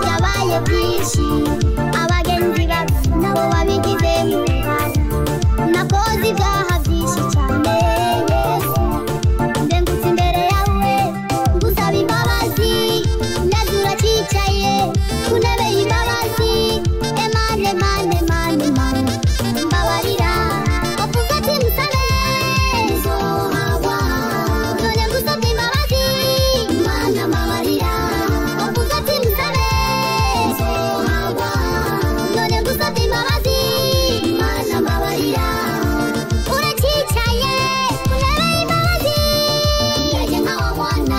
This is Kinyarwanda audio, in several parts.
yabaye byinshi abagenzi nabo babigize nakoze ibyaha byinshi cyane ndengutse imbere yawe ngusaba imbabazi neza uracicaye ku ntebe y'imbabazi emane mane mane mane mbabarira wavuze ati musabe nzohagwa none ngusabye imbabazi mana mbabarira wavuze ati musabe nzohagwa none ngusabye imbabazi mana mbabarira uracicaye ku ntebe y'imbabazi ndaje nkawa mwana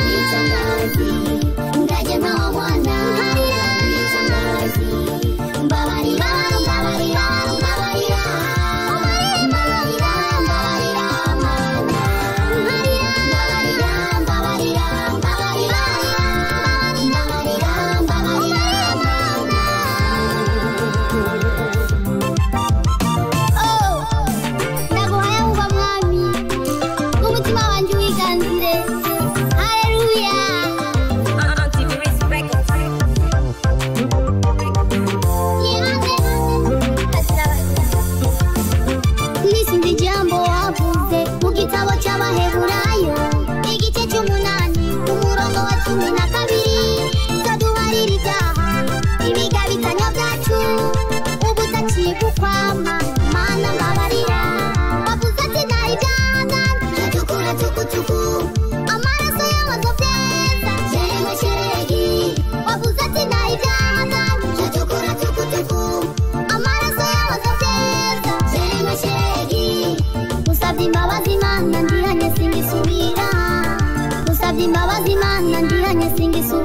wicanazi ndaje nkawa mwana wicanazi mbabarira mbabarira mbabarira mbabarira mbabarira mana mbabarira mbabarira mbabarira mbabarira mbabarira mana oh ndaguhaye wumva mwami umutima wanjye wiganzire haleluya nisinzi ijambo wavuze mu gitabo cy'abaheburayo igice cy'umunani umurongo wa 12 zaduharira ibyaha ibigabitanya byacu ubudacikukwama mana mbabarira wavuze ati nta ibyaha ndatukura tukutuku amaraso y'abazo byeza sherema sheregi wavuze ati nta ibyaha ndatukura tukutuku amaraso y'abazo byeza sherema sheregi usabye imbabazi mana ndiranye singisubira usabye imbabazi mana ndiranye singisubira